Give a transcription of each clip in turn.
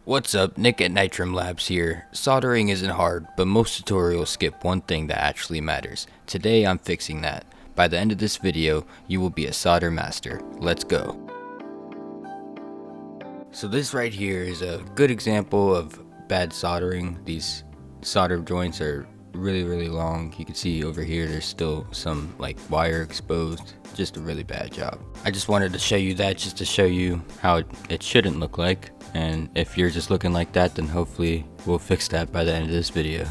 What's up, Nick at Nitrum Labs here. Soldering isn't hard, but most tutorials skip one thing that actually matters. Today I'm fixing that. By the end of this video, you will be a solder master. Let's go. So this right here is a good example of bad soldering. These solder joints are really long. You can see over here there's still some like wire exposed. Just a really bad job. I just wanted to show you that just to show you how it shouldn't look like. And if you're just looking like that, then hopefully we'll fix that by the end of this video.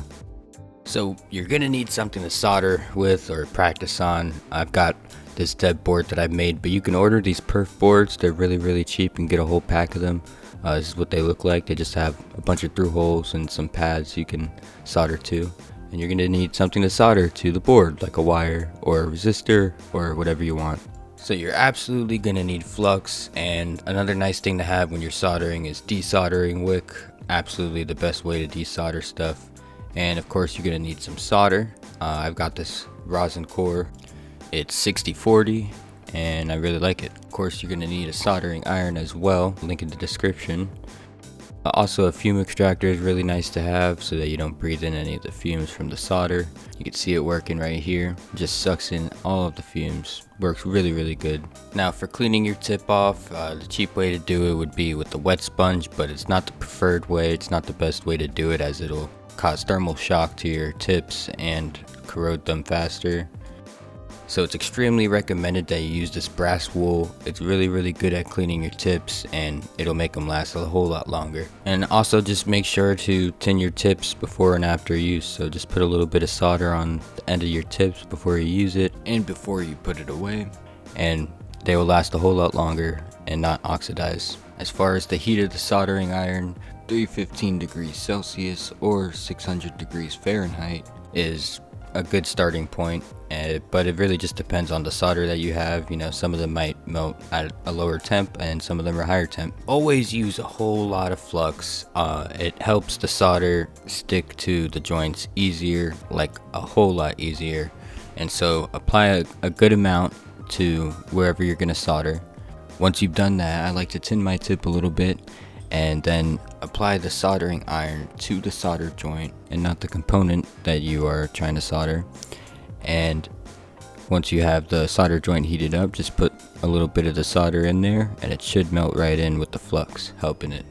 So you're gonna need something to solder with or practice on. I've got this dead board that I've made, but you can order these perf boards. They're really cheap and get a whole pack of them. This is what they look like. They just have a bunch of through holes and some pads you can solder to. And you're gonna need something to solder to the board, like a wire or a resistor or whatever you want. So you're absolutely gonna need flux, and another nice thing to have when you're soldering is desoldering wick. Absolutely the best way to desolder stuff. And of course you're gonna need some solder. I've got this rosin core. It's 6040 and I really like it. Of course you're gonna need a soldering iron as well, link in the description. Also a fume extractor is really nice to have so that you don't breathe in any of the fumes from the solder. You can see it working right here. It just sucks in all of the fumes. Works really good. Now for cleaning your tip off, the cheap way to do it would be with the wet sponge, but it's not the preferred way. It's not the best way to do it, as it'll cause thermal shock to your tips and corrode them faster. So it's extremely recommended that you use this brass wool. It's really good at cleaning your tips, and it'll make them last a whole lot longer. And also just make sure to tin your tips before and after use. So just put a little bit of solder on the end of your tips before you use it and before you put it away, and they will last a whole lot longer and not oxidize. As far as the heat of the soldering iron, 315 degrees Celsius or 600 degrees Fahrenheit is a good starting point, but it really just depends on the solder that you have. You know, some of them might melt at a lower temp and some of them are higher temp. Always use a whole lot of flux. It helps the solder stick to the joints easier, like a whole lot easier. And so apply a good amount to wherever you're gonna solder. Once you've done that, I like to tin my tip a little bit and then apply the soldering iron to the solder joint and not the component that you are trying to solder. And once you have the solder joint heated up, just put a little bit of the solder in there and it should melt right in with the flux helping it.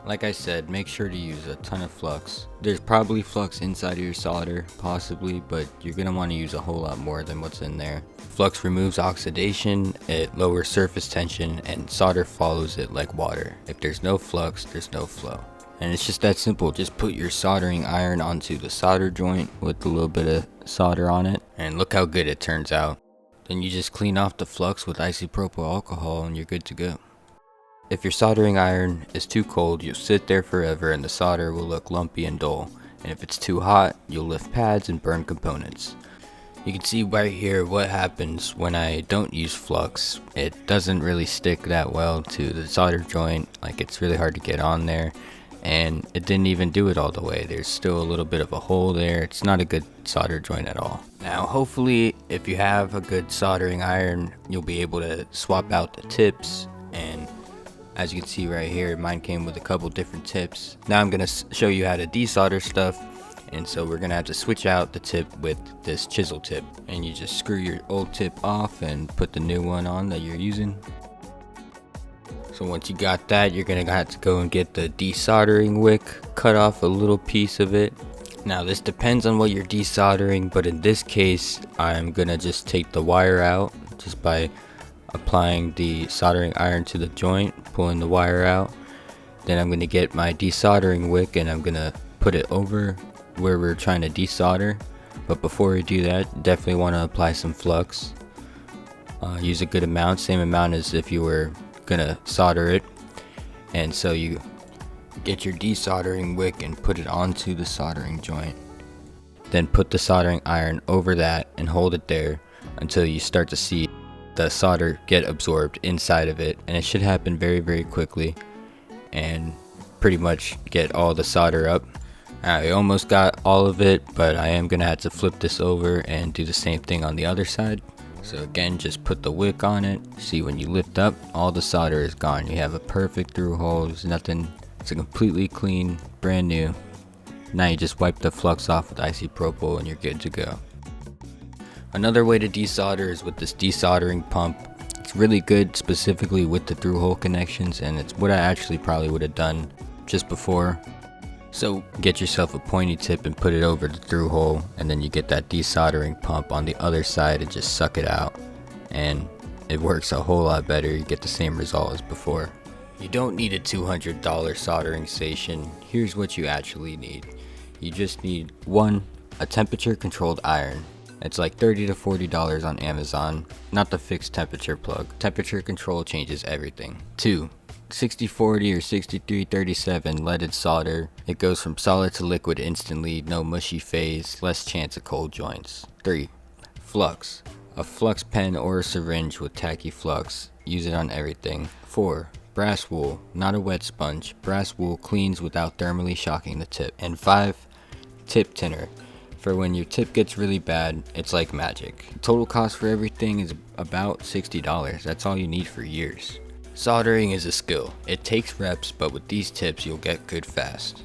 Like I said, make sure to use a ton of flux. There's probably flux inside of your solder, possibly, but you're gonna want to use a whole lot more than what's in there. Flux removes oxidation, it lowers surface tension, and solder follows it like water. If there's no flux, there's no flow. And it's just that simple. Just put your soldering iron onto the solder joint with a little bit of solder on it, and look how good it turns out. Then you just clean off the flux with isopropyl alcohol and you're good to go. If your soldering iron is too cold, you'll sit there forever and the solder will look lumpy and dull. And if it's too hot, you'll lift pads and burn components. You can see right here what happens when I don't use flux. It doesn't really stick that well to the solder joint, like it's really hard to get on there. And it didn't even do it all the way. There's still a little bit of a hole there. It's not a good solder joint at all. Now hopefully if you have a good soldering iron, you'll be able to swap out the tips. And as you can see right here, mine came with a couple different tips. Now I'm gonna show you how to desolder stuff. And so we're gonna have to switch out the tip with this chisel tip. And you just screw your old tip off and put the new one on that you're using. So once you got that, you're gonna have to go and get the desoldering wick, cut off a little piece of it. Now this depends on what you're desoldering, but in this case, I'm gonna just take the wire out just by applying the soldering iron to the joint, pulling the wire out. Then I'm gonna get my desoldering wick and I'm gonna put it over where we're trying to desolder. But before we do that, definitely want to apply some flux. Use a good amount, same amount as if you were gonna solder it. And so you get your desoldering wick and put it onto the soldering joint. Then put the soldering iron over that and hold it there until you start to see the solder get absorbed inside of it. And it should happen very quickly and pretty much get all the solder up. I almost got all of it, but I am gonna have to flip this over and do the same thing on the other side. So again, just put the wick on it. See, when you lift up, all the solder is gone. You have a perfect through hole. There's nothing. It's a completely clean, brand new. Now you just wipe the flux off with isopropyl and you're good to go. Another way to desolder is with this desoldering pump. It's really good specifically with the through hole connections, and it's what I actually probably would have done just before. So get yourself a pointy tip and put it over the through hole, and then you get that desoldering pump on the other side and just suck it out, and it works a whole lot better. You get the same result as before. You don't need a $200 soldering station. Here's what you actually need. You just need 1, a temperature controlled iron. It's like $30 to $40 on Amazon, not the fixed temperature plug. Temperature control changes everything. 2, 6040 or 6337 leaded solder. It goes from solid to liquid instantly, no mushy phase, less chance of cold joints. 3, Flux. A flux pen or a syringe with tacky flux. Use it on everything. 4, brass wool, not a wet sponge. Brass wool cleans without thermally shocking the tip. And 5, tip tinner. For when your tip gets really bad, it's like magic. Total cost for everything is about $60. That's all you need for years. Soldering is a skill. It takes reps, but with these tips you'll get good fast.